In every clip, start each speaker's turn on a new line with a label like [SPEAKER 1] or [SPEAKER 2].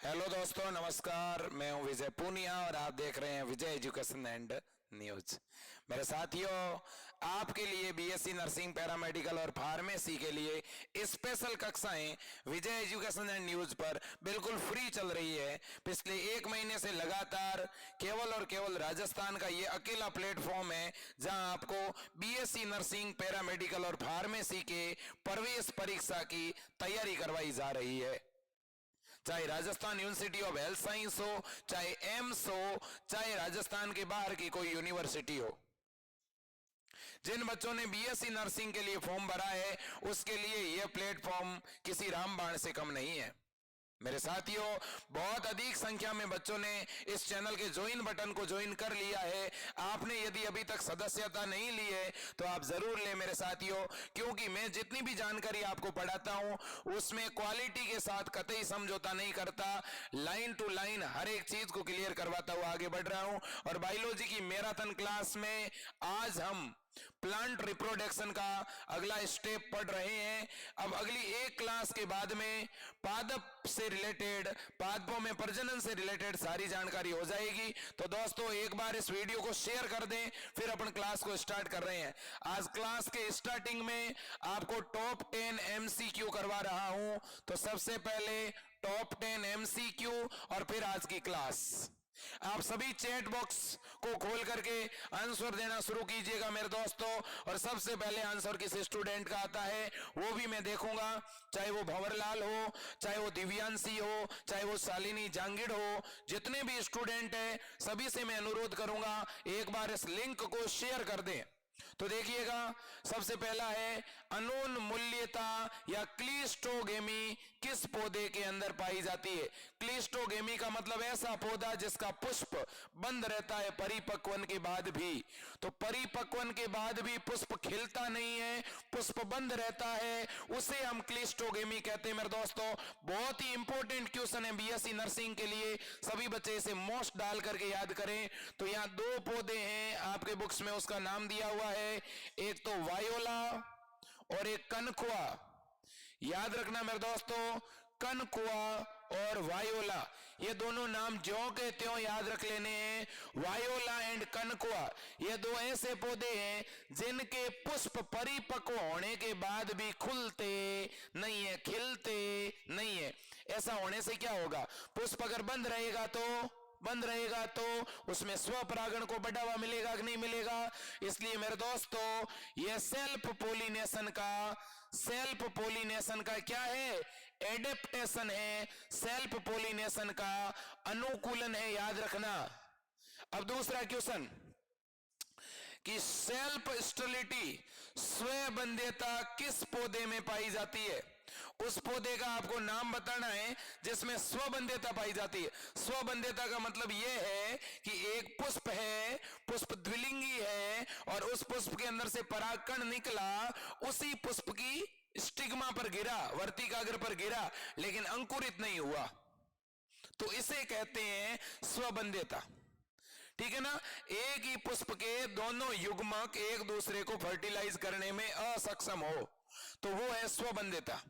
[SPEAKER 1] Hello दोस्तों, नमस्कार। मैं हूं विजय पूनिया और आप देख रहे हैं विजय एजुकेशन एंड न्यूज। मेरे साथियों, आपके लिए बीएससी नर्सिंग, पैरामेडिकल और फार्मेसी के लिए स्पेशल कक्षाएं विजय एजुकेशन एंड न्यूज पर बिल्कुल फ्री चल रही है। पिछले 1 महीने से लगातार केवल और केवल राजस्थान का ये अकेला प्लेटफॉर्म है जहां आपको बीएससी नर्सिंग, पैरामेडिकल और फार्मेसी के प्रवेश परीक्षा की तैयारी करवाई जा रही है। चाहे Rajasthan university of health science हो, चाहे एम्स हो, चाहे राजस्थान के बाहर की कोई यूनिवर्सिटी हो। जिन बच्चों ने बीएससी नर्सिंग के लिए फॉर्म भरा है उसके लिए यह प्लेटफॉर्म किसी रामबाण से कम नहीं है। मेरे साथियों, बहुत अधिक संख्या में बच्चों ने इस चैनल के ज्वाइन बटन को ज्वाइन कर लिया है। आपने यदि अभी तक सदस्यता नहीं ली है तो आप जरूर लें मेरे साथियों, क्योंकि मैं जितनी भी जानकारी आपको पढ़ाता हूं उसमें क्वालिटी के साथ कतई समझौता नहीं करता। लाइन टू लाइन हर एक चीज को क्लियर करवाता हुआ आगे बढ़ रहा हूं। और बायोलॉजी की मैराथन क्लास में आज हम प्लांट रिप्रोडक्शन का अगला स्टेप पढ़ रहे हैं। अब अगली एक क्लास के बाद में पादप से रिलेटेड, पादपों में प्रजनन से रिलेटेड सारी जानकारी हो जाएगी। तो दोस्तों, एक बार इस वीडियो को शेयर कर दें, फिर अपन क्लास को स्टार्ट कर रहे हैं। आज क्लास के स्टार्टिंग में आपको टॉप 10 एमसीक्यू करवा रहा हूं। तो सबसे पहले टॉप 10 एमसीक्यू और फिर आज की क्लास। आप सभी चैट बॉक्स को खोल करके आंसर देना शुरू कीजिएगा मेरे दोस्तों। और सबसे पहले आंसर किस स्टूडेंट का आता है वो भी मैं देखूंगा, चाहे वो भंवरलाल हो, चाहे वो दिव्यांशी हो, चाहे वो शालिनी जांगिड़ हो। जितने भी स्टूडेंट हैं सभी से मैं अनुरोध करूंगा एक बार इस लिंक को शेयर कर दें। तो देखिएगा, सबसे पहला है अनोन मूल्यता या क्लिस्टोगेमी किस पौधे के अंदर पाई जाती है। क्लिस्टोगेमी का मतलब ऐसा पौधा जिसका पुष्प बंद रहता है परिपक्वन के बाद भी। तो परिपक्वन के बाद भी पुष्प खिलता नहीं है, पुष्प बंद रहता है, उसे हम क्लिस्टोगेमी कहते हैं मेरे दोस्तों। बहुत ही इंपॉर्टेंट क्वेश्चन है बीएससी नर्सिंग के लिए, सभी बच्चे इसे मोस्ट डाल करके याद करें। तो यहां 2 पौधे हैं आपके बुक्स में, उसका नाम दिया हुआ है, एक तो वायोला और एक कनकुआ। याद रखना मेरे दोस्तों, कनकुआ और वायोला, ये दोनों नाम ज्यों के त्यों याद रख लेने हैं। वायोला एंड कनकुआ ये 2 ऐसे पौधे हैं जिनके पुष्प परिपक्व होने के बाद भी खुलते नहीं है, खिलते नहीं है। ऐसा होने से क्या होगा, पुष्प अगर बंद रहेगा तो उसमें स्वपरागण को बढ़ावा मिलेगा कि नहीं मिलेगा। इसलिए मेरे दोस्तों, यह सेल्फ पोलिनेशन का क्या है, एडेप्टेशन है, सेल्फ पोलिनेशन का अनुकूलन है, याद रखना। अब दूसरा क्वेश्चन कि सेल्फ स्टेरिलिटी, स्वबंध्यता किस पौधे में पाई जाती है। उस पौधे का आपको नाम बताना है जिसमें स्वबंध्यता पाई जाती है। स्वबंध्यता का मतलब यह है कि एक पुष्प है, पुष्प द्विलिंगी है और उस पुष्प के अंदर से परागकण निकला, उसी पुष्प की स्टिग्मा पर गिरा, वर्तिकाग्र पर गिरा, लेकिन अंकुरित नहीं हुआ, तो इसे कहते हैं स्वबंध्यता। ठीक है ना। एक ही पुष्प के दोनों युग्मक एक दूसरे को फर्टिलाइज करने में असक्षम हो तो वो है स्वबंध्यता।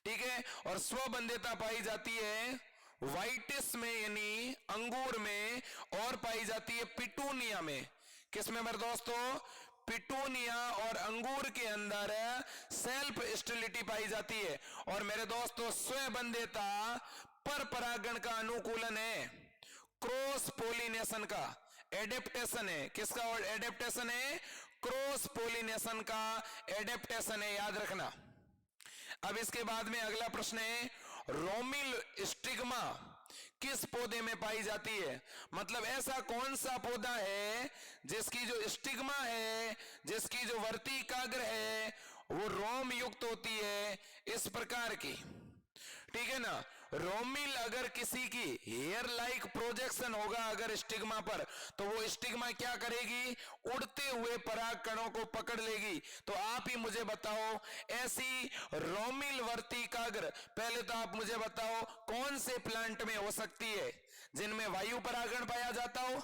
[SPEAKER 1] ठीक है। और स्वबंध्यता पाई जाती है वाइटिस में यानी अंगूर में, और पाई जाती है पिटूनिया में। किसमें मेरे दोस्तों, पिटूनिया और अंगूर के अंदर सेल्फ स्टेरिलिटी पाई जाती है। और मेरे दोस्तों, स्वबंध्यता पर परागण का अनुकूलन है, क्रॉस पोलिनेशन का एडेप्टेशन है। किसका एडेप्टेशन है, क्रॉस पोलिनेशन का एडेप्टेशन है, याद रखना। अब इसके बाद में अगला प्रश्न है, रोमिल स्टिग्मा किस पौधे में पाई जाती है। मतलब ऐसा कौन सा पौधा है जिसकी जो स्टिग्मा है, जिसकी जो वर्तिकाग्र है वो रोम युक्त होती है, इस प्रकार की। ठीक है ना। रोमिल अगर किसी की हेयर लाइक प्रोजेक्शन होगा अगर स्टिग्मा पर, तो वो स्टिग्मा क्या करेगी, उड़ते हुए पराग कणों को पकड़ लेगी। तो आप ही मुझे बताओ, ऐसी रोमिल वर्तिकाग्र पहले तो आप मुझे बताओ कौन से प्लांट में हो सकती है जिनमें वायु परागण पाया जाता हो,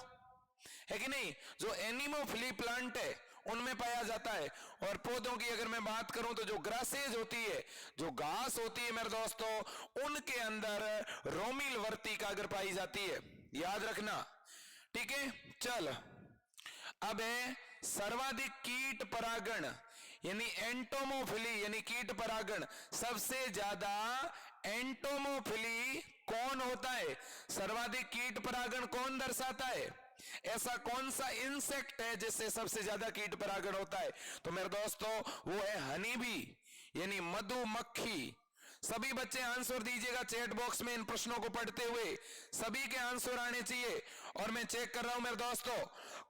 [SPEAKER 1] है कि नहीं। जो एनिमोफिली प्लांट है उनमें पाया जाता है। और पौधों की अगर मैं बात करूं तो जो ग्रासेज होती है, जो घास होती है मेरे दोस्तों, उनके अंदर रोमिल वर्तिका अगर पाई जाती है, याद रखना, ठीक है। चल, अब है सर्वाधिक कीट परागण यानी एंटोमोफिली यानी कीट परागण, सबसे ज्यादा एंटोमोफिली कौन होता है? सर्वाधिक कीट परागण कौन दर्शाता है? ऐसा कौन सा इंसेक्ट है जिससे सबसे ज्यादा कीट परागण होता है? तो मेरे दोस्तों वो है हनी बी यानी मधुमक्खी। सभी बच्चे आंसर दीजिएगा चैट बॉक्स में इन प्रश्नों को पढ़ते हुए, सभी के आंसर आने चाहिए। और मैं चेक कर रहा हूं मेरे दोस्तों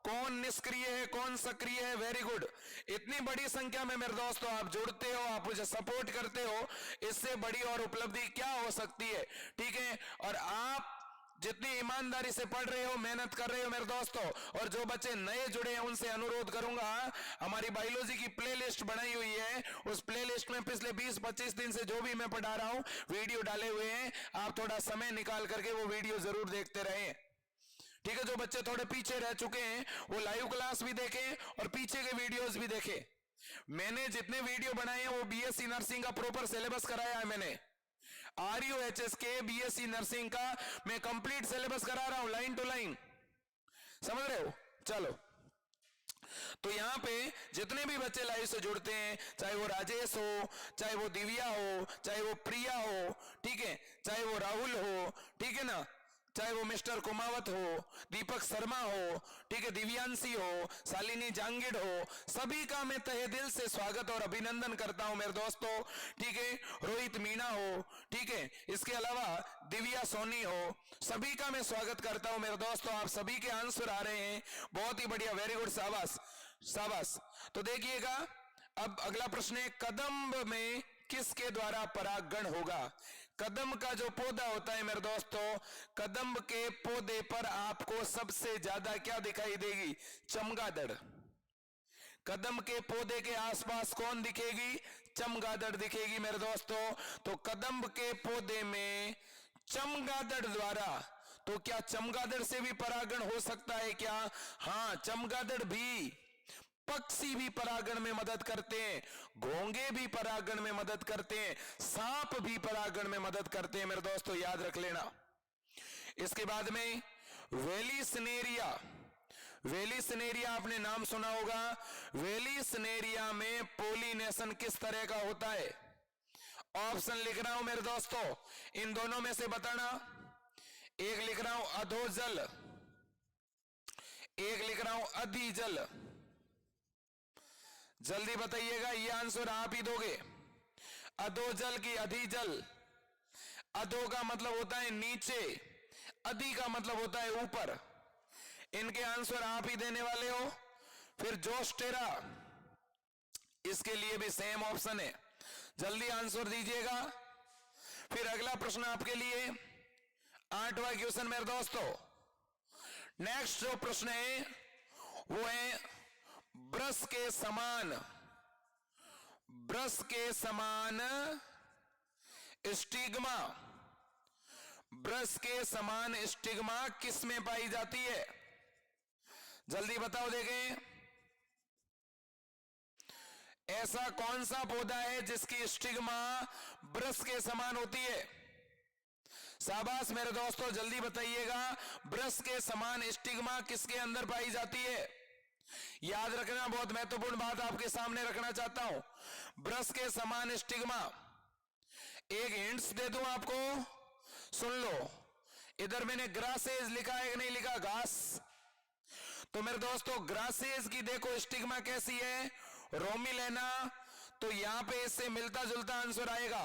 [SPEAKER 1] कौन निष्क्रिय है कौन सक्रिय है। वेरी गुड, इतनी बड़ी संख्या में मेरे दोस्तों आप जुड़ते हो, आप मुझे सपोर्ट करते हो, इससे बड़ी और उपलब्धि क्या हो सकती है? ठीक है, और आप जितनी ईमानदारी से पढ़ रहे हो, मेहनत कर रहे हो मेरे दोस्तों, और जो बच्चे नए जुड़े हैं उनसे अनुरोध करूंगा, हमारी बायोलॉजी की प्लेलिस्ट बनाई हुई है, उस प्लेलिस्ट में पिछले 20-25 दिन से जो भी मैं पढ़ा रहा हूं वीडियो डाले हुए हैं, आप थोड़ा समय निकाल करके वो वीडियो जरूर देखते रहें। ठीक है, जो बच्चे थोड़े पीछे रह चुके हैं वो लाइव क्लास भी देखें और पीछे के वीडियोस भी देखें। मैंने जितने वीडियो बनाए हैं वो बीएससी नर्सिंग का प्रॉपर सिलेबस कराया है। मैंने RUHS के बीएससी नर्सिंग का मैं कंप्लीट सिलेबस करा रहा हूं, लाइन टू लाइन, समझ रहे हो? चलो, तो यहां पे जितने भी बच्चे लाइव से जुड़ते हैं, चाहे वो राजेश हो, चाहे वो दिव्या हो, चाहे वो प्रिया हो, ठीक है, चाहे वो राहुल हो, ठीक है ना, चाहे वो मिस्टर कुमावत हो, दीपक शर्मा हो, ठीक है, दिव्यांशी हो, शालिनी जांगिड हो, सभी का मैं तहे दिल से स्वागत और अभिनंदन करता हूं मेरे दोस्तों। ठीक है, रोहित मीणा हो, ठीक है, इसके अलावा दिव्या सोनी हो, सभी का मैं स्वागत करता हूं मेरे दोस्तों। आप सभी के आंसर आ रहे हैं, बहुत ही बढ़िया, वेरी गुड, शाबाश शाबाश। तो देखिएगा, अब अगला प्रश्न है, कदम्ब में किसके द्वारा परागण होगा? कदम्ब का जो पौधा होता है मेरे दोस्तों, कदम्ब के पौधे पर आपको सबसे ज्यादा क्या दिखाई देगी? चमगादड़। कदम्ब के पौधे के आसपास कौन दिखेगी? चमगादड़ दिखेगी मेरे दोस्तों। तो कदम्ब के पौधे में चमगादड़ द्वारा, तो क्या चमगादड़ से भी परागण हो सकता है क्या? हाँ, चमगादड़ भी, पक्षी भी परागण में मदद करते हैं, घोंगे भी परागण में मदद करते हैं, सांप भी परागण में मदद करते हैं मेरे दोस्तों, याद रख लेना। इसके बाद में वेलिसनेरिया, वेलिसनेरिया आपने नाम सुना होगा। वेलिसनेरिया में पोलिनेशन किस तरह का होता है? ऑप्शन लिख रहा हूं मेरे दोस्तों, इन दोनों में से बताना। एक लिख रहा हूं अधोजल, एक लिख रहा हूं अधिजल। जल्दी बताइएगा, ये आंसर आप ही दोगे। अधोजल की अधिजल, अधो का मतलब होता है नीचे, अधि का मतलब होता है ऊपर। इनके आंसर आप ही देने वाले हो। फिर जोस्टेरा, इसके लिए भी सेम ऑप्शन है, जल्दी आंसर दीजिएगा। फिर अगला प्रश्न आपके लिए 8वां क्वेश्चन मेरे दोस्तों। नेक्स्ट जो प्रश्न है वो है ब्रश के समान, ब्रश के समान स्टिग्मा, ब्रश के समान स्टिग्मा किस में पाई जाती है? जल्दी बताओ देखें, ऐसा कौन सा पौधा है जिसकी स्टिग्मा ब्रश के समान होती है? शाबाश मेरे दोस्तों, जल्दी बताइएगा, ब्रश के समान स्टिग्मा किसके अंदर पाई जाती है? याद रखना, बहुत महत्वपूर्ण बात आपके सामने रखना चाहता हूं, ब्रश के समान स्टिग्मा। एक हिंट्स दे दूं आपको, सुन लो, इधर मैंने ग्रासेज लिखा है कि नहीं लिखा? घास। तो मेरे दोस्तों ग्रासेज की देखो स्टिग्मा कैसी है, रोमिलेना। तो यहां पे इससे मिलता जुलता आंसर आएगा,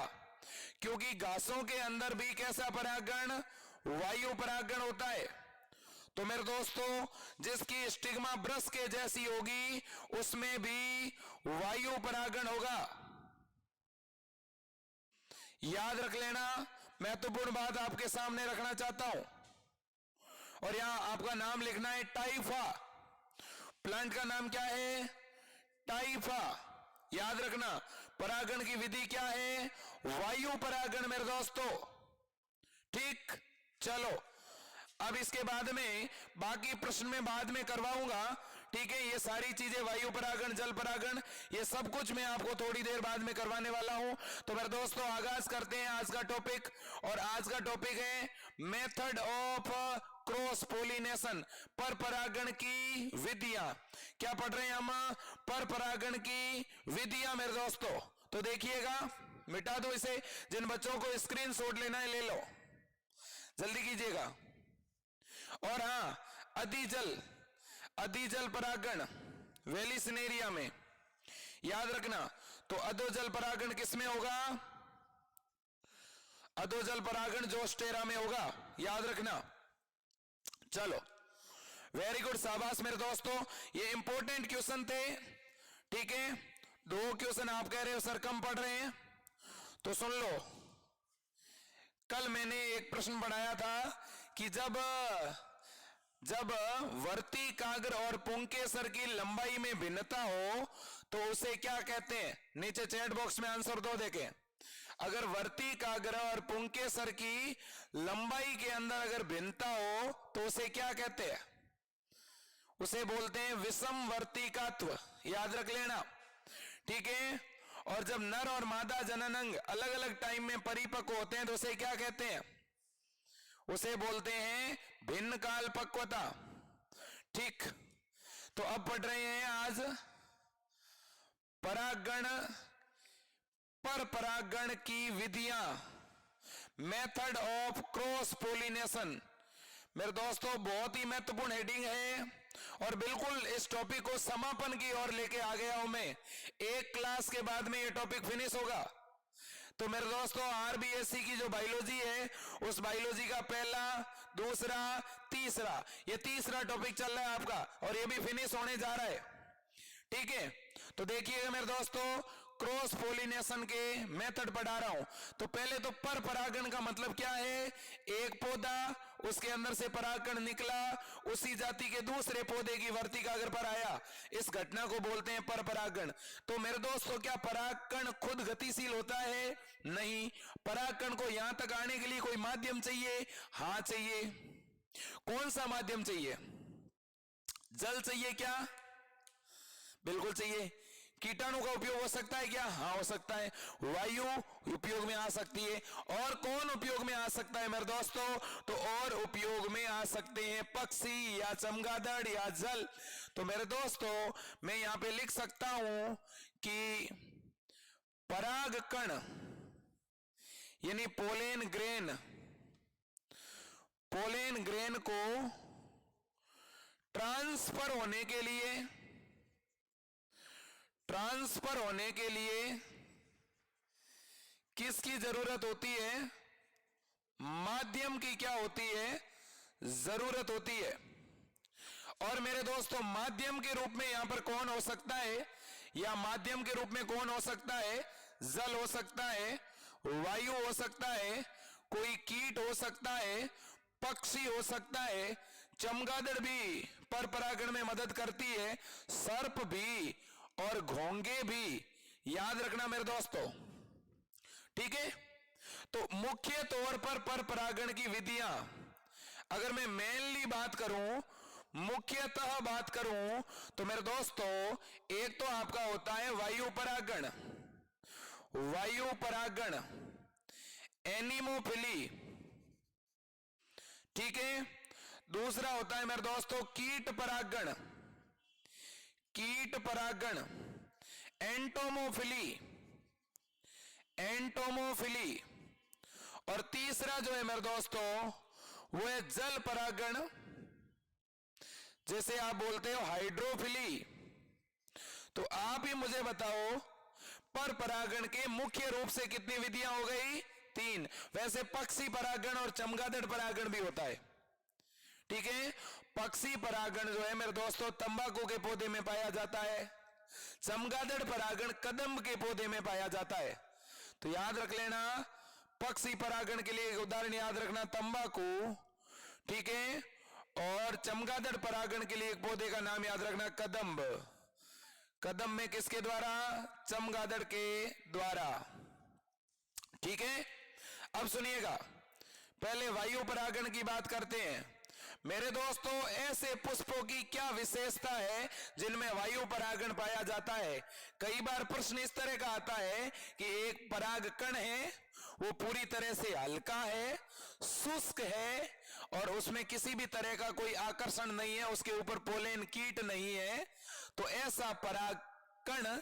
[SPEAKER 1] क्योंकि घासों के अंदर भी कैसा परागण? वायु परागण होता है। तो मेरे दोस्तों जिसकी स्टिग्मा ब्रश के जैसी होगी उसमें भी वायु परागण होगा, याद रख लेना, महत्वपूर्ण बात आपके सामने रखना चाहता हूं। और यहां आपका नाम लिखना है टाइफा, प्लांट का नाम क्या है? टाइफा। याद रखना, परागण की विधि क्या है? वायु परागण मेरे दोस्तों। ठीक, चलो अब इसके बाद में बाकी प्रश्न में बाद में करवाऊंगा, ठीक है, ये सारी चीजें वायु परागण, जल परागण, ये सब कुछ मैं आपको थोड़ी देर बाद में करवाने वाला हूं। तो मेरे दोस्तों आगाज करते हैं आज का टॉपिक, और आज का टॉपिक है मेथड ऑफ क्रॉस पोलिनेशन, पर परागण की विधियां। क्या पढ़ रहे हैं हम? पर परागण की विधियां मेरे दोस्तों। तो देखिएगा, मिटा दो इसे, जिन बच्चों को स्क्रीनशॉट लेना है ले लो, जल्दी कीजिएगा। और हाँ, अधिजल परागण वेलिसन एरिया में याद रखना। तो अधोजल परागण किसमें होगा? अधोजल परागण जोस्टेरा में होगा, याद रखना। चलो, वेरी गुड, शाबाश मेरे दोस्तों, ये इंपॉर्टेंट क्वेश्चन थे। ठीक है, 2 क्वेश्चन आप कह रहे हो सर कम पढ़ रहे हैं, तो सुन लो। कल मैंने एक प्रश्न पढ़ाया था कि जब वर्तिकाग्र और पुंकेसर की लंबाई में भिन्नता हो तो उसे क्या कहते हैं? नीचे चैट बॉक्स में आंसर दो देखें। अगर वर्तिकाग्र और पुंकेसर की लंबाई के अंदर अगर भिन्नता हो तो उसे क्या कहते हैं? उसे बोलते हैं विषम वर्तिकात्व, याद रख लेना। ठीक है, और जब नर और मादा जननांग अलग अलग टाइम में परिपक्व होते हैं तो उसे क्या कहते हैं? उसे बोलते हैं भिन्न काल पक्वता। ठीक, तो अब पढ़ रहे हैं आज परागण, पर परागण की विधियां, मेथड ऑफ क्रॉस पोलिनेशन। मेरे दोस्तों बहुत ही महत्वपूर्ण हेडिंग है, और बिल्कुल इस टॉपिक को समापन की ओर लेके आ गया हूं मैं। एक क्लास के बाद में ये टॉपिक फिनिश होगा। तो मेरे दोस्तों आरबीएससी की जो बायोलॉजी है, उस बायोलॉजी का पहला, दूसरा, तीसरा, ये तीसरा टॉपिक चल रहा है आपका, और ये भी फिनिश होने जा रहा है। ठीक है, तो देखिएगा मेरे दोस्तों, क्रॉस पोलिनेशन के मेथड पढ़ा रहा हूं। तो पहले तो पर परागण का मतलब क्या है? एक पौधा, उसके अंदर से परागकण निकला, उसी जाति के दूसरे पौधे की वर्तिकाग्र पर आया, इस घटना को बोलते हैं पर परागण। तो मेरे दोस्तों क्या परागकण खुद गतिशील होता है? नहीं, परागकण को यहां तक आने के लिए कोई माध्यम चाहिए। हाँ चाहिए। कौन सा माध्यम चाहिए? जल चाहिए क्या? बिल्कुल चाहिए। कीटाणु का उपयोग हो सकता है क्या? हाँ हो सकता है। वायु उपयोग में आ सकती है। और कौन उपयोग में आ सकता है मेरे दोस्तों? तो और उपयोग में आ सकते हैं पक्षी या चमगादड़ या जल। तो मेरे दोस्तों मैं यहां पे लिख सकता हूं कि परागकण यानी पोलेन ग्रेन को ट्रांसफर होने के लिए किसकी जरूरत होती है? माध्यम की क्या होती है? जरूरत होती है। और मेरे दोस्तों माध्यम के रूप में यहां पर कौन हो सकता है? या माध्यम के रूप में कौन हो सकता है? जल हो सकता है, वायु हो सकता है, कोई कीट हो सकता है, पक्षी हो सकता है, चमगादड़ भी पर परागण में मदद करती है, सर्प भी और घोंगे भी, याद रखना मेरे दोस्तों। ठीक है, तो मुख्य तौर पर परागण की विधियां, अगर मैं मेनली बात करूं, मुख्यतः बात करूं, तो मेरे दोस्तों एक तो आपका होता है वायु परागण, एनिमोफिली। ठीक है, दूसरा होता है मेरे दोस्तों कीट परागण, एंटोमोफिली। और तीसरा जो है मेरे दोस्तों वो है जल परागण, जैसे आप बोलते हो हाइड्रोफिली। तो आप ही मुझे बताओ पर परागण के मुख्य रूप से कितनी विधियां हो गई? 3। वैसे पक्षी परागण और चमगादड़ परागण भी होता है। ठीक है, पक्षी परागण जो है मेरे दोस्तों तंबाकू के पौधे में पाया जाता है, चमगादड़ परागण कदम्ब के पौधे में पाया जाता है। तो याद रख लेना, पक्षी परागण के लिए एक उदाहरण याद रखना तंबाकू। ठीक है, और चमगादड़ परागण के लिए एक पौधे का नाम याद रखना कदम्ब। कदम में किसके द्वारा? चमगादड़ के द्वारा। ठीक है, अब सुनिएगा, पहले वायु परागण की बात करते हैं। मेरे दोस्तों ऐसे पुष्पों की क्या विशेषता है जिनमें वायु परागण पाया जाता है? कई बार प्रश्न इस तरह का आता है कि एक पराग कण है, वो पूरी तरह से हल्का है, शुष्क है और उसमें किसी भी तरह का कोई आकर्षण नहीं है, उसके ऊपर पोलेन कीट नहीं है। तो ऐसा पराग कण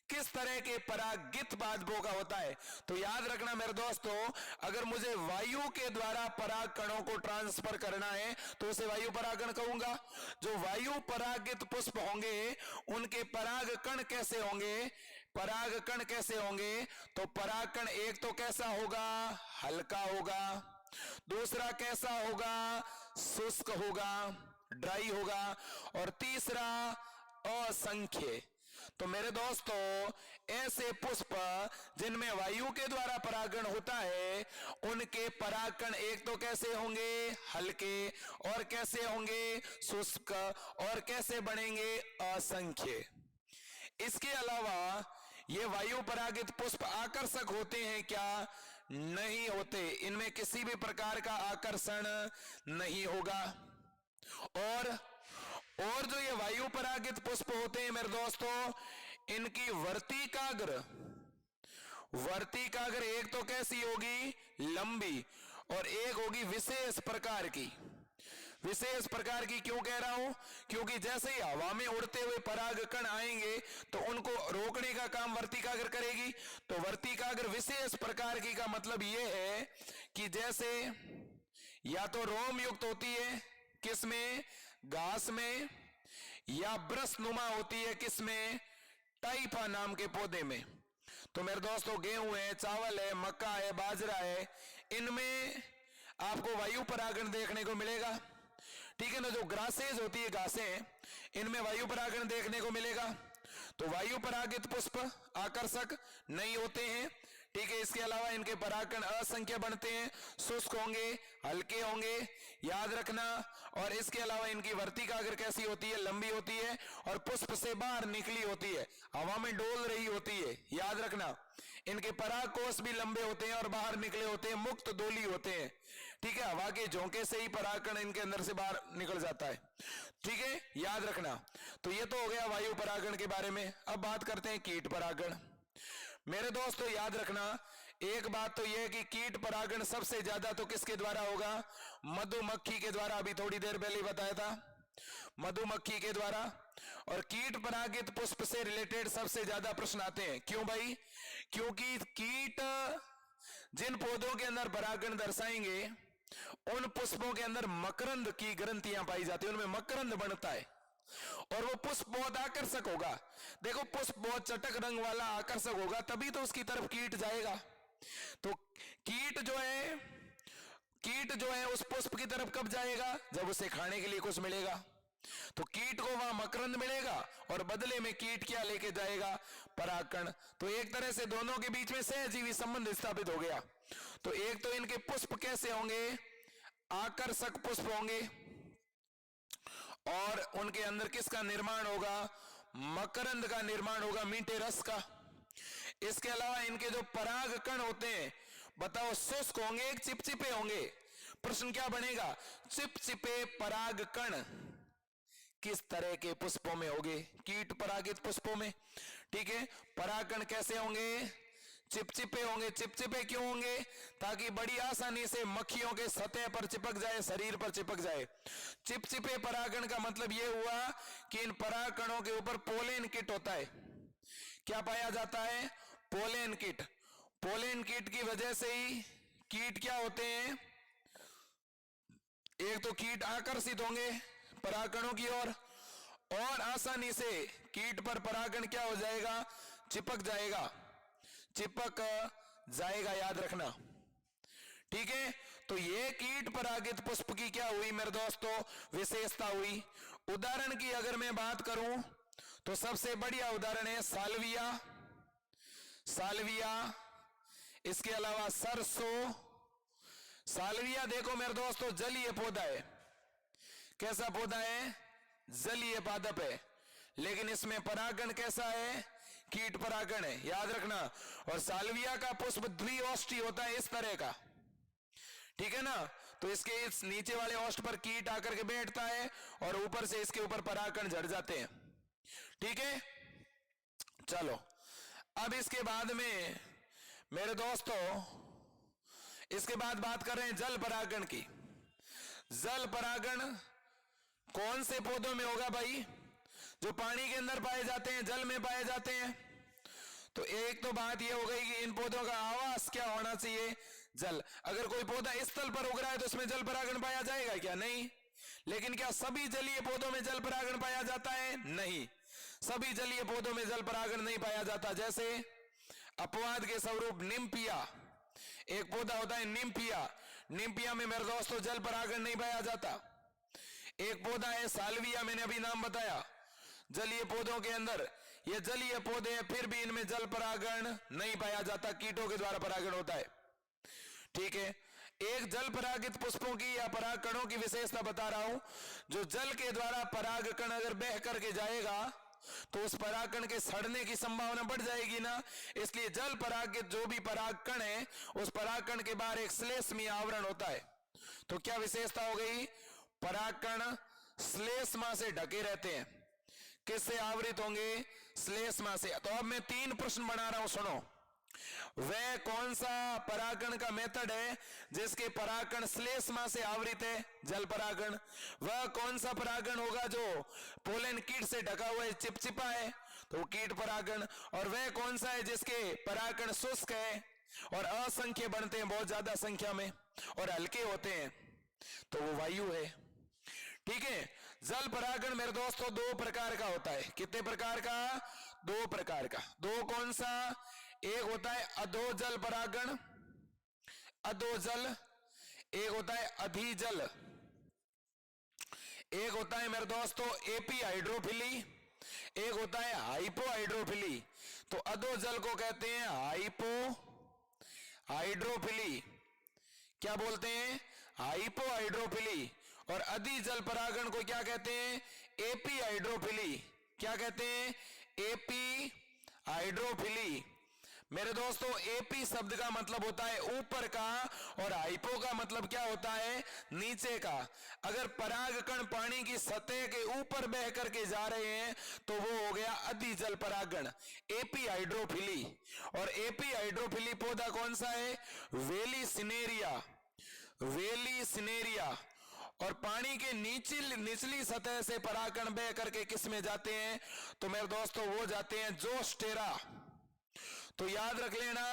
[SPEAKER 1] किस तरह के परागित पादपों का होता है? तो याद रखना मेरे दोस्तों, अगर मुझे वायु के द्वारा पराग कणों को ट्रांसफर करना है तो उसे वायु परागण कहूंगा। जो वायु परागित पुष्प होंगे उनके पराग कण कैसे होंगे? पराग कण कैसे होंगे? तो पराग कण एक तो कैसा होगा? हल्का होगा। दूसरा कैसा होगा? शुष्क होगा, ड्राई होगा। और तीसरा असंख्य। तो मेरे दोस्तों ऐसे पुष्प जिनमें वायु के द्वारा परागण होता है उनके परागकण एक तो कैसे होंगे? हल्के। और कैसे होंगे? शुष्क। और कैसे बनेंगे? असंख्य। इसके अलावा ये वायु परागित पुष्प आकर्षक होते हैं क्या? नहीं होते, इनमें किसी भी प्रकार का आकर्षण नहीं होगा। और जो ये वायु परागित पुष्प होते हैं मेरे दोस्तों, इनकी वर्तिकाग्र एक तो कैसी होगी? लंबी। और एक होगी विशेष प्रकार की। विशेष प्रकार की क्यों कह रहा हूं? क्योंकि जैसे ही हवा में उड़ते हुए पराग कण आएंगे तो उनको रोकने का काम वर्तिकाग्र करेगी। तो वर्तिकाग्र विशेष प्रकार की का मतलब यह है कि जैसे या तो रोम युक्त होती है, किसमें? घास में। या ब्रशनुमा होती है, किसमें? टाइफा नाम के पौधे में। तो मेरे दोस्तों गेहूं है, चावल है, मक्का है, बाजरा है, इनमें आपको वायु परागण देखने को मिलेगा। ठीक है ना? जो ग्रासेज होती है, घासें, इनमें वायु परागण देखने को मिलेगा। तो वायु परागित पुष्प आकर्षक नहीं होते हैं। ठीक है, इसके अलावा इनके परागकण असंख्य बनते हैं, शुष्क होंगे, हल्के होंगे, याद रखना। और इसके अलावा इनकी वर्तिकाग्र कैसी होती है? लंबी होती है और पुष्प से बाहर निकली होती है, हवा में डोल रही होती है, याद रखना। इनके परागकोश भी लंबे होते हैं और बाहर निकले होते हैं, मुक्त डोली होते हैं। ठीक है, हवा के झोंके से ही परागकण इनके अंदर से बाहर निकल जाता है। ठीक है, याद रखना। तो ये तो हो गया वायु परागण के बारे में। अब बात करते हैं कीट परागण। मेरे दोस्तों याद रखना, एक बात तो यह कि कीट परागण सबसे ज्यादा तो किसके द्वारा होगा? मधुमक्खी के द्वारा। अभी थोड़ी देर पहले बताया था, मधुमक्खी के द्वारा। और कीट परागित पुष्प से रिलेटेड सबसे ज्यादा प्रश्न आते हैं। क्यों भाई? क्योंकि कीट जिन पौधों के अंदर परागण दर्शाएंगे उन पुष्पों के अंदर मकरंद की ग्रंथियां पाई जाती है, उनमें मकरंद बनता है और वो पुष्प बहुत आकर्षक होगा। देखो, पुष्प बहुत चटक रंग वाला आकर्षक होगा, तभी तो उसकी तरफ कीट जाएगा। तो कीट जो है उस पुष्प की तरफ कब जाएगा? जब उसे खाने के लिए कुछ मिलेगा। तो कीट को वहां मकरंद मिलेगा और बदले में कीट क्या लेके जाएगा? परागकण। तो एक तरह से दोनों के बीच में सहजीवी संबंध स्थापित हो गया। तो एक तो इनके पुष्प कैसे होंगे? आकर्षक पुष्प होंगे। और उनके अंदर किसका निर्माण होगा? मकरंद का निर्माण होगा, मीठे रस का। इसके अलावा इनके जो पराग कण होते हैं, बताओ, शुष्क होंगे, चिपचिपे होंगे? प्रश्न क्या बनेगा? चिपचिपे पराग कण किस तरह के पुष्पों में होंगे? कीट परागित पुष्पों में। ठीक है, परागकण कैसे होंगे? चिपचिपे होंगे। चिपचिपे क्यों होंगे? ताकि बड़ी आसानी से मक्खियों के सतह पर चिपक जाए, शरीर पर चिपक जाए। चिपचिपे परागण का मतलब यह हुआ कि इन परागकणों के ऊपर पोलेन किट होता है। क्या पाया जाता है? Pollen kit. पोलेन किट की वजह से ही कीट क्या होते हैं? एक तो कीट आकर्षित होंगे परागकणों की ओर और आसानी से कीट पर परागण क्या हो जाएगा? चिपक जाएगा, याद रखना। ठीक है, तो ये कीट परागित पुष्प की क्या हुई मेरे दोस्तों? विशेषता हुई। उदाहरण की अगर मैं बात करूं तो सबसे बढ़िया उदाहरण है साल्विया। इसके अलावा सरसों। साल्विया देखो मेरे दोस्तों, जलीय पौधा है। कैसा पौधा है? जलीय पादप है, लेकिन इसमें परागण कैसा है? कीट परागण है, याद रखना। और साल्विया का पुष्प द्विओष्ठी होता है, इस तरह का। ठीक है ना? तो इसके इस नीचे वाले ओष्ठ पर कीट आकर के बैठता है और ऊपर से इसके ऊपर परागकण झड़ जाते हैं। ठीक है, चलो अब इसके बाद में मेरे दोस्तों, इसके बाद बात कर रहे हैं जल परागण की। जल परागण कौन से पौधों में होगा भाई? जो पानी के अंदर पाए जाते हैं, जल में पाए जाते हैं। तो एक तो बात यह हो गई कि इन पौधों का आवास क्या होना चाहिए? जल। अगर कोई पौधा स्थल पर उग रहा है तो उसमें जल परागण पाया जाएगा क्या? नहीं। लेकिन क्या सभी जलीय पौधों में जल परागण पाया जाता है? नहीं, सभी जलीय पौधों में जल परागण नहीं पाया जाता। जैसे अपवाद के स्वरूप निम्फिया, एक पौधा होता है निम्फिया, निम्फिया में मेरे दोस्तों जल परागण नहीं पाया जाता। एक पौधा है साल्विया, मैंने अभी नाम बताया, जलीय पौधों के अंदर ये जलीय पौधे हैं, फिर भी इनमें जल परागण नहीं पाया जाता, कीटों के द्वारा परागण होता है। ठीक है, एक जल परागित पुष्पों की या परागकणों की विशेषता बता रहा हूं। जो जल के द्वारा परागकण अगर बह करके जाएगा तो उस परागकण के सड़ने की संभावना बढ़ जाएगी ना, इसलिए जल परागित जो भी परागकण है उस परागकण के बाहर एक श्लेष्मीय आवरण होता है। तो क्या विशेषता हो गई? परागकण श्लेष्मा से ढके रहते हैं। किससे आवृत होंगे? श्लेष्मा से। तो अब मैं 3 प्रश्न बना रहा हूं, सुनो। वह कौन सा परागण का मेथड है जिसके परागण श्लेष्मा से आवृत है? जल परागण। वह कौन सा परागण होगा जो पोलन कीट से ढका हुआ है, चिपचिपा है? तो कीट परागण। और वह कौन सा है जिसके परागण शुष्क है और असंख्य बनते हैं, बहुत ज्यादा संख्या में, और हल्के होते हैं? तो वो वायु है। ठीक है, जल परागण मेरे दोस्तों 2 प्रकार का होता है। कितने प्रकार का? 2 प्रकार का। 2 कौन सा? एक होता है अधोजल परागण, अधोजल। एक होता है अधिजल। एक होता है मेरे दोस्तों एपी हाइड्रोफिली, एक होता है हाइपो हाइड्रोफिली। तो अधोजल को कहते हैं हाइपो हाइड्रोफिली। क्या बोलते हैं? Hypo hydrophily. और अधिजल परागण को क्या कहते हैं? AP hydrophily. क्या कहते हैं? AP hydrophily. मेरे दोस्तों एपी शब्द का मतलब होता है ऊपर का और हाइपो का मतलब क्या होता है? नीचे का। अगर परागकण पानी की सतह के ऊपर बह करके जा रहे हैं तो वो हो गया अधिजल परागण, एपी हाइड्रोफिली। और एपी हाइड्रोफिली पौधा कौन सा है? वेली सिनेरिया, वेली सिनेरिया। और पानी के निचली सतह से परागकण बह करके किस में जाते हैं? तो मेरे दोस्तों वो जाते हैं जोस्टेरा। तो याद रख लेना,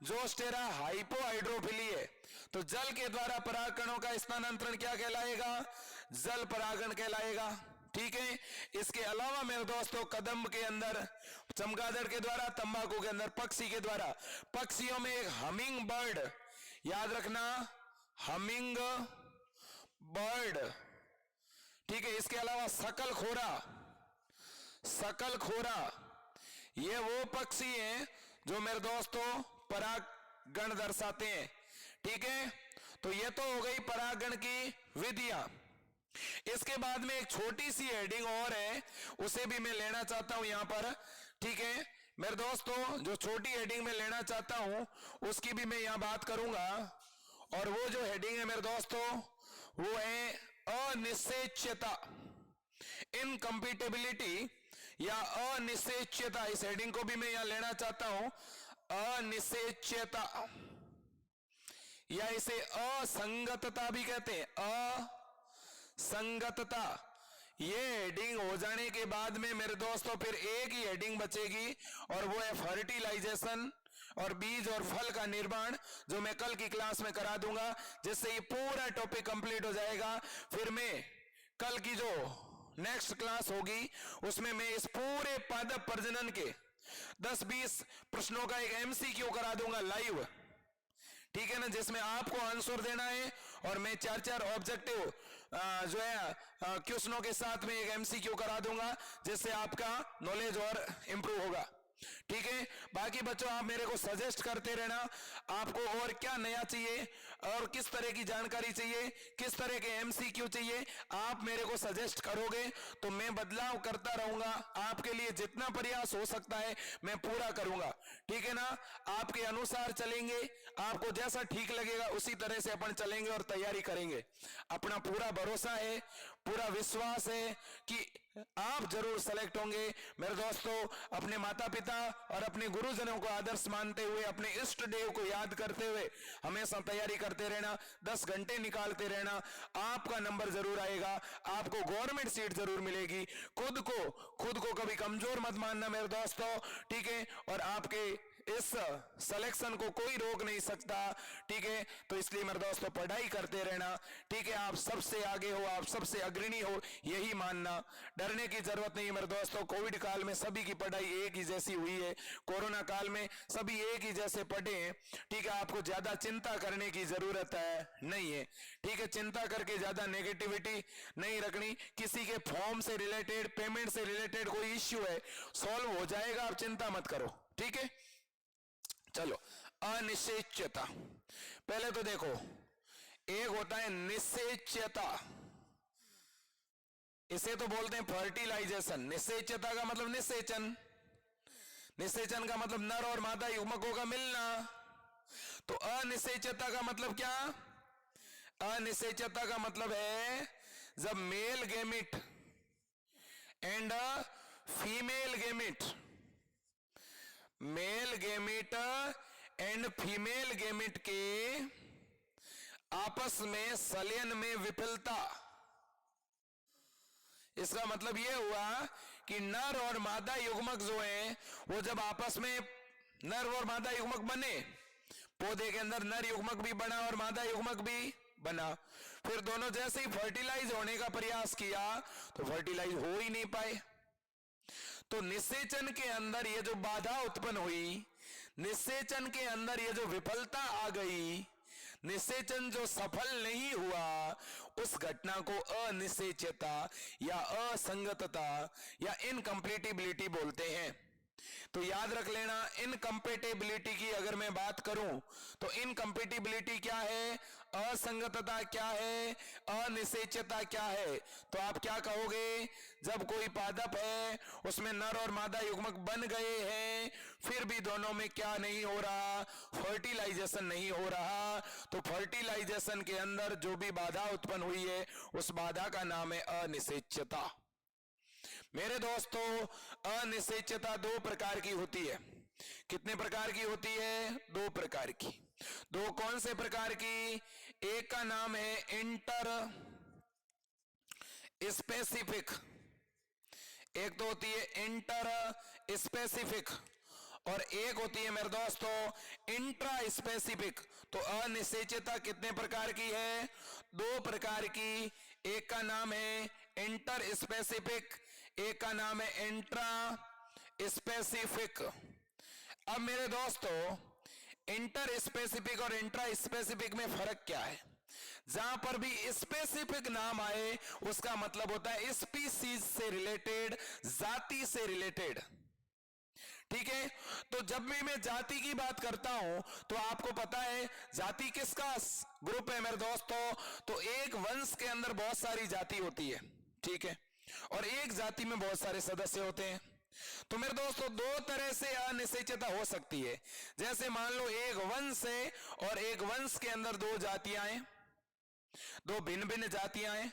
[SPEAKER 1] जोस्टेरा हाइपो हाइड्रोफिली है। तो जल के द्वारा परागकणों का स्थानांतरण क्या कहलाएगा? जल परागण कहलाएगा। ठीक है, इसके अलावा मेरे दोस्तों कदम्ब के अंदर, चमगादड़ के द्वारा, तंबाकू के अंदर पक्षी के द्वारा, पक्षियों में एक हमिंग बर्ड, याद रखना हमिंग बर्ड। ठीक है, इसके अलावा सकल खोरा, सकल खोरा, ये वो पक्षी हैं जो मेरे दोस्तों परागण दर्शाते हैं। ठीक है, तो ये तो हो गई परागण की विधियां। इसके बाद में एक छोटी सी हेडिंग और है, उसे भी मैं लेना चाहता हूं यहां पर। ठीक है मेरे दोस्तों, जो छोटी हेडिंग में लेना चाहता हूं उसकी भी मैं यहां बात करूंगा। और वो जो हेडिंग है मेरे दोस्तों वो है अनिश्चयता, इनकम्पैटिबिलिटी या अनिश्चयता। इस हेडिंग को भी मैं यहां लेना चाहता हूं, अनिश्चयता, या इसे असंगतता भी कहते हैं, असंगतता। ये हेडिंग हो जाने के बाद में मेरे दोस्तों फिर एक ही हेडिंग बचेगी और वो है फर्टिलाइजेशन और बीज और फल का निर्माण, जो मैं कल की क्लास में करा दूंगा, जिससे ये पूरा टॉपिक कंप्लीट हो जाएगा। फिर मैं कल की जो नेक्स्ट क्लास होगी उसमें मैं इस पूरे पादप प्रजनन के 10-20 प्रश्नों का एक एमसीक्यू करा दूंगा लाइव। ठीक है ना, जिसमें आपको आंसर देना है और मैं 4-4 ऑब्जेक्टिव जो है क्वेश्चनों के साथ में एक एमसीक्यू करा दूंगा, जिससे आपका नॉलेज और इंप्रूव होगा। ठीक है, बाकी बच्चों आप मेरे को सजेस्ट करते रहना, आपको और क्या नया चाहिए और किस तरह की जानकारी चाहिए, किस तरह के एमसीक्यू चाहिए, आप मेरे को सजेस्ट करोगे तो मैं बदलाव करता रहूंगा। आपके लिए जितना प्रयास हो सकता है मैं पूरा करूंगा। ठीक है ना, आपके अनुसार चलेंगे, आपको जैसा ठीक लगेगा उसी तरह से अपन चलेंगे और तैयारी करेंगे। अपना पूरा भरोसा है, पूरा विश्वास है कि आप जरूर सेलेक्ट होंगे। मेरे दोस्तों, अपने माता पिता और अपने गुरुजनों को आदर्श मानते हुए, अपने इष्ट देव को याद करते हुए हमेशा तैयारी करते रहना, 10 घंटे निकालते रहना, आपका नंबर जरूर आएगा, आपको गवर्नमेंट सीट जरूर मिलेगी। खुद को कभी कमजोर मत मानना मेरे दोस्तों, ठीक है, और आपके इस सिलेक्शन को कोई रोक नहीं सकता, ठीक है। तो इसलिए मेरे दोस्तों पढ़ाई करते रहना, ठीक है, आप सबसे आगे हो, आप सबसे अग्रणी हो, यही मानना, डरने की जरूरत नहीं है मेरे दोस्तों। कोविड काल में सभी की पढ़ाई एक ही जैसी हुई है, कोरोना काल में सभी एक ही जैसे पढ़े हैं, ठीक है, आपको ज्यादा चिंता करने की जरूरत है नहीं है, ठीक है, चिंता करके ज्यादा नेगेटिविटी नहीं रखनी। किसी के फॉर्म से रिलेटेड, पेमेंट से रिलेटेड कोई इश्यू है, सॉल्व हो जाएगा, आप चिंता मत करो, ठीक है। चलो, अनिश्चितता, पहले तो देखो, एक होता है निश्चयता, इसे तो बोलते हैं फर्टिलाइजेशन। निश्चयता का मतलब निषेचन, निषेचन का मतलब नर और मादा युग्मकों का मिलना। तो अनिश्चयता का मतलब क्या? अनिश्चयता का मतलब है जब male gamete and female gamete, male gamete and female gamete के आपस में संलयन में विफलता। इसका मतलब यह हुआ कि नर और मादा युग्मक जो है वो जब आपस में नर और मादा युग्मक बने, पौधे के अंदर नर युग्मक भी बना और मादा युग्मक भी बना, फिर दोनों जैसे ही फर्टिलाइज होने का प्रयास किया तो फर्टिलाइज हो ही नहीं पाए। तो निषेचन के अंदर ये जो बाधा उत्पन्न हुई, निषेचन के अंदर ये जो विफलता आ गई, निषेचन जो सफल नहीं हुआ, उस घटना को अनिश्चयता या असंगतता या इनकम्प्लीटेबिलिटी बोलते हैं। तो याद रख लेना, इनकम्पेटेबिलिटी की अगर मैं बात करूं तो इनकम्पेटेबिलिटी क्या है, असंगतता क्या है, अनिश्चयता क्या है। तो आप क्या कहोगे, जब कोई पादप है उसमें नर और मादा युग्मक बन गए हैं, फिर भी दोनों में क्या नहीं हो रहा, फर्टिलाइजेशन नहीं हो रहा, तो फर्टिलाइजेशन के अंदर जो भी बाधा उत्पन्न हुई है उस बाधा का नाम है अनिश्चयता। मेरे दोस्तों, अनिश्चयता दो प्रकार की होती है। कितने प्रकार की होती है? दो प्रकार की। दो कौन से प्रकार की? एक का नाम है इंटर स्पेसिफिक, एक तो होती है इंटर स्पेसिफिक और एक होती है मेरे दोस्तों इंट्रा स्पेसिफिक। तो अनिश्चयता कितने प्रकार की है? दो प्रकार की। एक का नाम है इंटर स्पेसिफिक, एक का नाम है इंट्रा स्पेसिफिक। अब मेरे दोस्तों, इंटर स्पेसिफिक और इंट्रा स्पेसिफिक में फर्क क्या है? जहां पर भी स्पेसिफिक नाम आए उसका मतलब होता है स्पीसीज से रिलेटेड, जाति से रिलेटेड, ठीक है। तो जब भी मैं जाति की बात करता हूं तो आपको पता है जाति किसका ग्रुप है मेरे दोस्तों? तो एक वंश के अंदर बहुत सारी जाति होती है, ठीक है, और एक जाति में बहुत सारे सदस्य होते हैं। तो मेरे दोस्तों, दो तरह से अनिश्चयता हो सकती है। जैसे मान लो एक वंश है और एक वंश के अंदर दो जातियां हैं, दो भिन्न भिन्न जातियां हैं,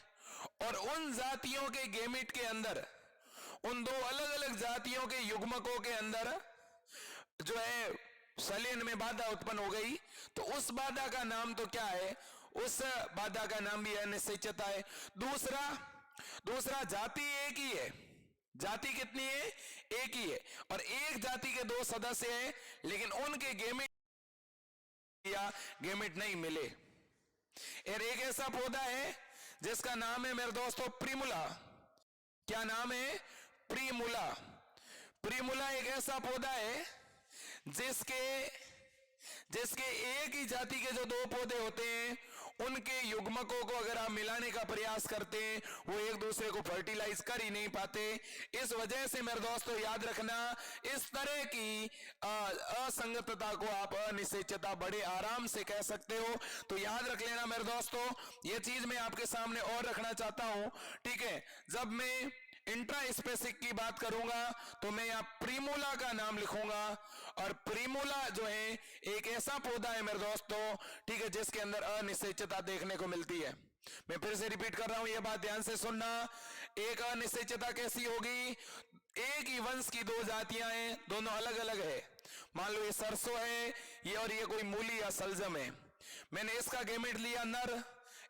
[SPEAKER 1] और उन जातियों के गेमिट के अंदर, उन दो अलग अलग जातियों के युग्मकों के अंदर जो है संलयन में बाधा उत्पन्न हो गई, तो उस बाधा का नाम तो क्या है? उस बाधा का नाम भी अनिश्चयता है। दूसरा जाति एक ही है, जाति कितनी है? एक ही है, और एक जाति के दो सदस्य हैं लेकिन उनके गेमिट नहीं मिले। और एक ऐसा पौधा है जिसका नाम है मेरे दोस्तों प्रिमुला। क्या नाम है? प्रिमुला। प्रिमुला एक ऐसा पौधा है जिसके एक ही जाति के जो दो पौधे होते हैं उनके युग्मकों को अगर आप मिलाने का प्रयास करते हैं वो एक दूसरे को फर्टिलाइज कर ही नहीं पाते। इस वजह से मेरे दोस्तों याद रखना, इस तरह की असंगतता को आप अनिश्चयता बड़े आराम से कह सकते हो। तो याद रख लेना मेरे दोस्तों, ये चीज मैं आपके सामने और रखना चाहता हूं, ठीक है। जब मैं इंट्रा स्पेसिफिक की बात करूंगा तो मैं यहां प्रीमोला का नाम लिखूंगा, और प्रीमोला जो है एक ऐसा पौधा है मेरे दोस्तों, ठीक है, जिसके अंदर अनिश्चितता देखने को मिलती है। मैं फिर से रिपीट कर रहा हूं, यह बात ध्यान से सुनना। एक अनिश्चितता कैसी होगी? एक ही वंश की दो जातियां हैं, दोनों अलग अलग है। मान लो ये सरसों है ये, और ये कोई मूली या सलजम है। मैंने इसका गेमेट लिया नर,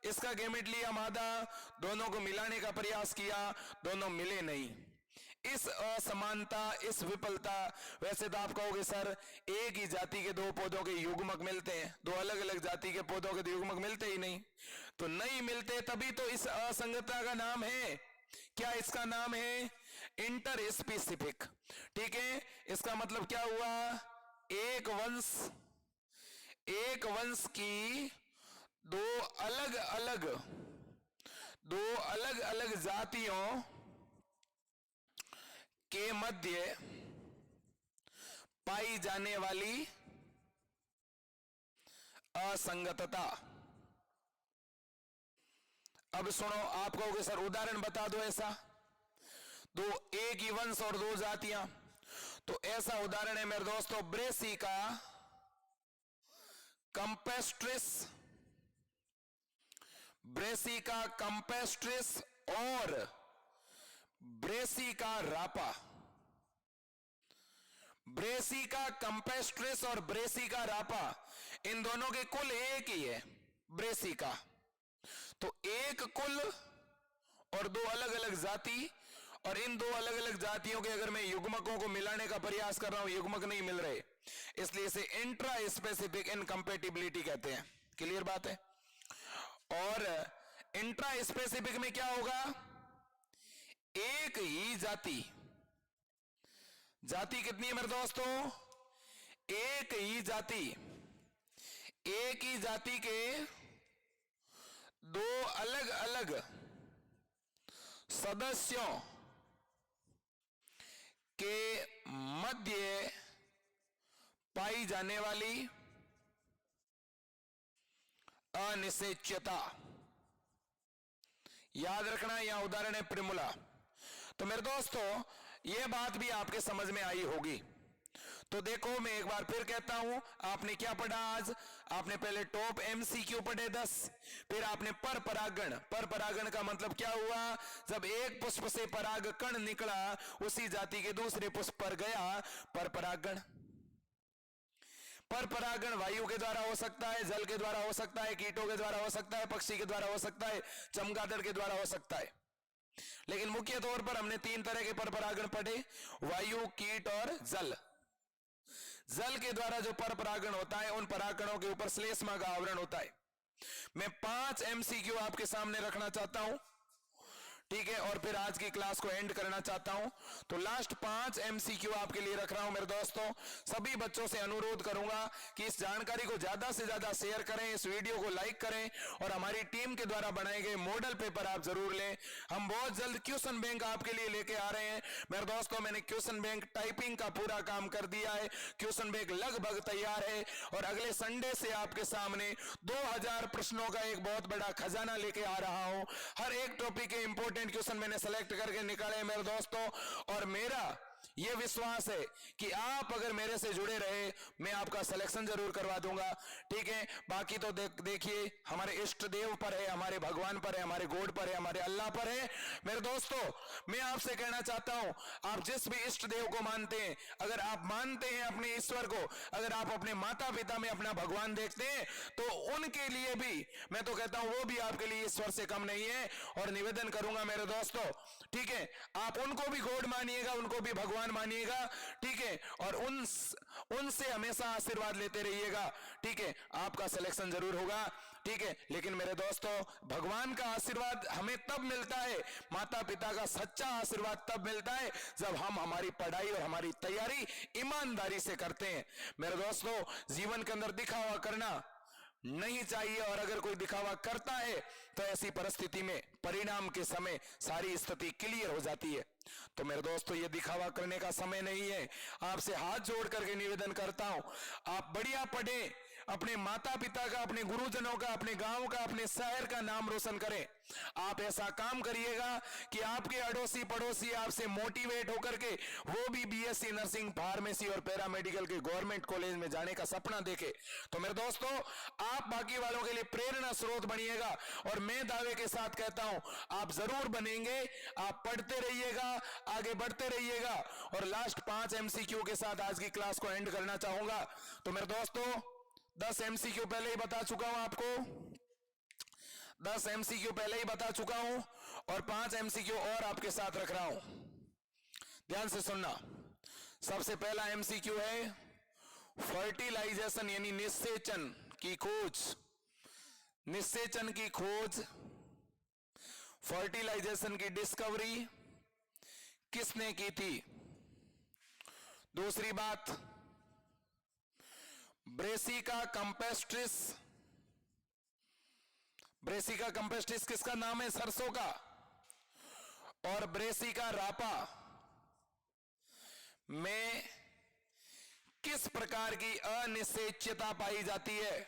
[SPEAKER 1] इसका गेमेट लिया मादा, दोनों को मिलाने का प्रयास किया, दोनों मिले नहीं। इस असमानता, इस विफलता, वैसे तो आप कहोगे सर एक ही जाति के दो पौधों के युग्मक मिलते हैं, दो अलग अलग जाति के पौधों के युग्मक मिलते ही नहीं। तो नहीं मिलते, तभी तो इस असंगतता का नाम है क्या? इसका नाम है इंटर स्पेसिफिक। ठीक है, इसका मतलब क्या हुआ? एक वंश की दो अलग अलग जातियों के मध्य पाई जाने वाली असंगतता। अब सुनो, आप कहोगे सर उदाहरण बता दो ऐसा, दो एक ही वंश और दो जातियां। तो ऐसा उदाहरण है मेरे दोस्तों ब्रेसिका कंपेस्ट्रिस और ब्रेसिका रापा। ब्रेसिका कंपेस्ट्रिस और ब्रेसिका रापा, इन दोनों के कुल एक ही है, ब्रेसिका। तो एक कुल और दो अलग अलग जाति, और इन दो अलग अलग जातियों के अगर मैं युग्मकों को मिलाने का प्रयास कर रहा हूं, युग्मक नहीं मिल रहे, इसलिए इसे इंट्रा स्पेसिफिक इनकम्पेटिबिलिटी कहते हैं। क्लियर बात है? और इंट्रा स्पेसिफिक में क्या होगा? एक ही जाति कितनी है मेरे दोस्तों? एक ही जाति के दो अलग अलग सदस्यों के मध्य पाई जाने वाली अनिश्चितता। याद रखना, यहां उदाहरण है प्रिमुला। तो मेरे दोस्तों यह बात भी आपके समझ में आई होगी। तो देखो मैं एक बार फिर कहता हूं, आपने क्या पढ़ा आज? आपने पहले टॉप एमसीक्यू पढ़े 10, फिर आपने पर परागण का मतलब क्या हुआ? जब एक पुष्प से पराग कण निकला उसी जाति के दूसरे पुष्प पर गया, पर परागण वायु के द्वारा हो सकता है, जल के द्वारा हो सकता है, कीटों के द्वारा हो सकता है, पक्षी के द्वारा हो सकता है, चमगादड़ के द्वारा हो सकता है। लेकिन मुख्य तौर पर हमने 3 तरह के पर परागण पढ़े, वायु, कीट और जल। जल के द्वारा जो पर परागण होता है, उन परागणों के ऊपर श्लेष्मा का आवरण होता है। मैं 5 एमसीक्यू आपके सामने रखना चाहता हूं, ठीक है, और फिर आज की क्लास को एंड करना चाहता हूं। तो लास्ट 5 एमसीक्यू आपके लिए रख रहा हूं मेरे दोस्तों। सभी बच्चों से अनुरोध करूंगा कि इस जानकारी को ज्यादा से ज्यादा शेयर करें, इस वीडियो को लाइक करें, और हमारी टीम के द्वारा बनाए गए मॉडल पेपर आप जरूर लें। हम बहुत जल्द क्वेश्चन बैंक आपके लिए लेके आ रहे हैं मेरे दोस्तों। मैंने क्वेश्चन बैंक टाइपिंग का पूरा काम कर दिया है, क्वेश्चन बैंक लगभग तैयार है, और अगले संडे से आपके सामने 2000 प्रश्नों का एक बहुत बड़ा खजाना लेके आ रहा हूं। हर एक टॉपिक के इंपोर्टेंट क्वेश्चन मैंने सेलेक्ट करके निकाले मेरे दोस्तों, और मेरा यह विश्वास है कि आप अगर मेरे से जुड़े रहे, मैं आपका सिलेक्शन जरूर करवा दूंगा, ठीक है। बाकी तो देखिए हमारे इष्ट देव पर है, हमारे भगवान पर है, हमारे गॉड पर है, हमारे अल्लाह पर है। मेरे दोस्तों मैं आपसे कहना चाहता हूं, आप जिस भी इष्ट देव को मानते हैं, अगर आप मानते हैं अपने ईश्वर को, अगर आप अपने माता पिता में अपना भगवान देखते हैं, तो उनके लिए भी मैं तो कहता हूं वो भी आपके लिए ईश्वर से कम नहीं है। और निवेदन करूंगा मेरे दोस्तों, ठीक है, आप उनको भी गॉड मानिएगा, उनको भी भगवान मानिएगा, ठीक है, और उनसे हमेशा आशीर्वाद लेते रहिएगा, ठीक है। आपका सिलेक्शन जरूर होगा, ठीक है। लेकिन मेरे दोस्तों भगवान का आशीर्वाद हमें तब मिलता है, माता पिता का सच्चा आशीर्वाद तब मिलता है जब हम हमारी पढ़ाई और हमारी तैयारी ईमानदारी से करते हैं। मेरे दोस्तों जीवन के अंदर दिखावा करना नहीं चाहिए, और अगर कोई दिखावा करता है तो ऐसी परिस्थिति में परिणाम के समय सारी स्थिति क्लियर हो जाती है। तो मेरे दोस्तों ये दिखावा करने का समय नहीं है। आपसे हाथ जोड़ करके निवेदन करता हूं, आप बढ़िया पढ़ें, अपने माता पिता का, अपने गुरुजनों का, अपने गांव का, अपने शहर का नाम रोशन करें। आप ऐसा काम करिएगा कि आपके अड़ोसी पड़ोसी आपसे मोटिवेट होकर के वो भी बीएससी नर्सिंग, फार्मेसी और पैरामेडिकल के गवर्नमेंट कॉलेज में जाने का सपना देखे। तो मेरे दोस्तों, आप बाकी वालों के लिए प्रेरणा स्रोत बनिएगा और मैं दावे के साथ कहता हूं आप जरूर बनेंगे। आप पढ़ते रहिएगा, आगे बढ़ते रहिएगा। और लास्ट 5 एमसीक्यू के साथ आज की क्लास को एंड करना चाहूंगा। तो मेरे दोस्तों, 10 एमसीक्यू पहले ही बता चुका हूं आपको, 10 एमसीक्यू पहले ही बता चुका हूं और 5 एमसीक्यू और आपके साथ रख रहा हूं। ध्यान से सुनना। सबसे पहला एमसीक्यू है फर्टिलाइजेशन यानी निषेचन की खोज। निषेचन की खोज, फर्टिलाइजेशन की डिस्कवरी किसने की थी? दूसरी बात, ब्रेसिका कंपेस्ट्रिस। ब्रेसिका कंपेस्ट्रिस किसका नाम है? सरसों का। और ब्रेसिका रापा में किस प्रकार की अनिषेच्यता पाई जाती है?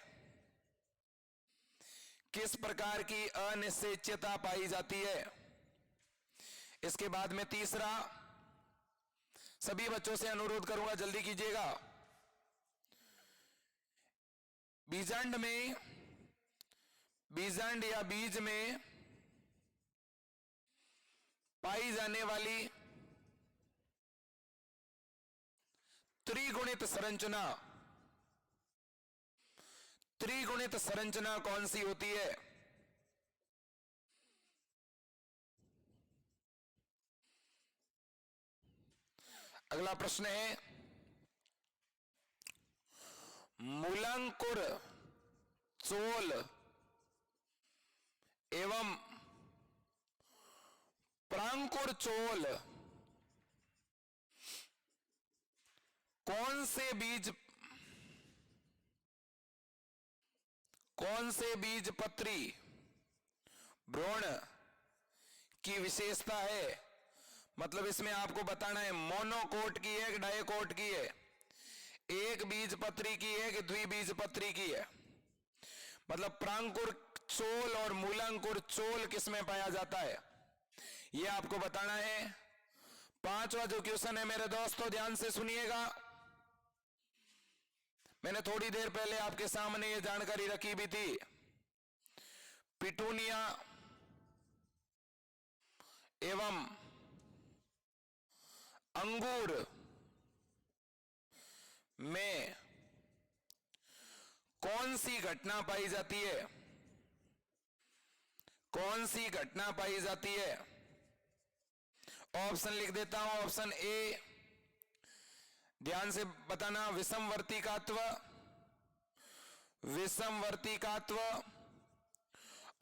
[SPEAKER 1] किस प्रकार की अनिषेच्यता पाई जाती है? इसके बाद में तीसरा, सभी बच्चों से अनुरोध करूंगा जल्दी कीजिएगा। बीजांड में, बीजांड या बीज में पाई जाने वाली त्रिगुणित संरचना, त्रिगुणित संरचना कौन सी होती है? अगला प्रश्न है, मूलांकुर चोल एवं प्रांकुर चोल कौन से बीज पत्री भ्रूण की विशेषता है? मतलब इसमें आपको बताना है मोनोकोट की है कि डाइकोट की है, एक बीज पत्री की है कि द्विबीज पत्री की है। मतलब प्रांकुर चोल और मूलांकुर चोल किसमें पाया जाता है, यह आपको बताना है। 5वां जो क्वेश्चन है मेरे दोस्तों, ध्यान से सुनिएगा। मैंने थोड़ी देर पहले आपके सामने ये जानकारी रखी भी थी। पिटूनिया एवं अंगूर में कौन सी घटना पाई जाती है? कौन सी घटना पाई जाती है? ऑप्शन लिख देता हूं। ऑप्शन ए, ध्यान से बताना, विषमवर्तिकात्व, विषमवर्तिकात्व।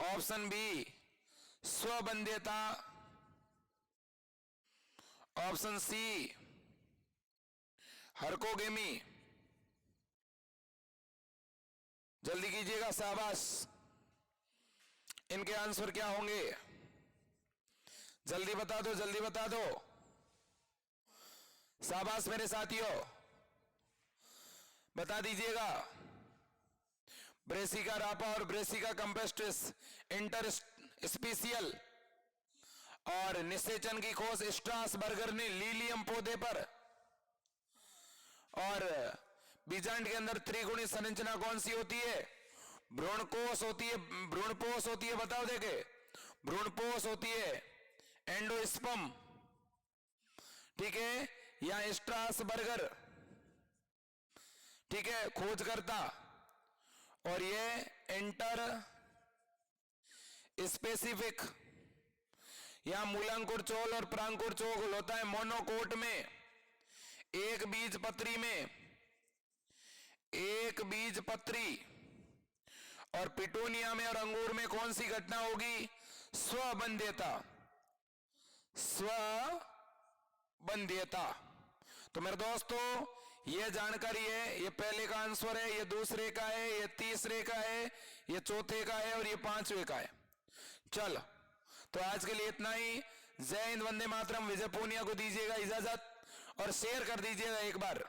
[SPEAKER 1] ऑप्शन बी, स्वबंध्यता। ऑप्शन सी, हरकोगेमी। जल्दी कीजिएगा, शाबाश। इनके आंसर क्या होंगे? जल्दी बता दो, जल्दी बता दो। शाबाश मेरे साथियों, बता दीजिएगा। ब्रेसिका रापा और ब्रेसिका कंपेस्ट्रिस इंटर स्पीशियल और निषेचन की खोज स्ट्रासबर्गर ने लीलियम पौधे पर। और बीजांड के अंदर त्रिगुणी संरचना कौन सी होती है? भ्रूणकोश होती है, भ्रूणपोष होती है। बताओ देखे, भ्रूणपोष होती है, एंडोस्पर्म, ठीक है, या स्ट्रासबर्गर, ठीक है, खोजकर्ता। और ये इंटर स्पेसिफिक या मूलांकुर चोल और प्रांकुर चोल होता है मोनोकोट में, एक बीज पत्री में, एक बीज पत्री। और पिटूनिया में और अंगूर में कौन सी घटना होगी? स्वबंध्यता, स्वबंध्यता। तो मेरे दोस्तों, ये जानकारी है, ये पहले का आंसर है, ये दूसरे का है, ये तीसरे का है, ये चौथे का है और ये 5वें का है। चलो, तो आज के लिए इतना ही। जय हिंद, वंदे मातरम। विजय पूनिया को दीजिएगा इजाजत और शेयर कर दीजिएगा एक बार।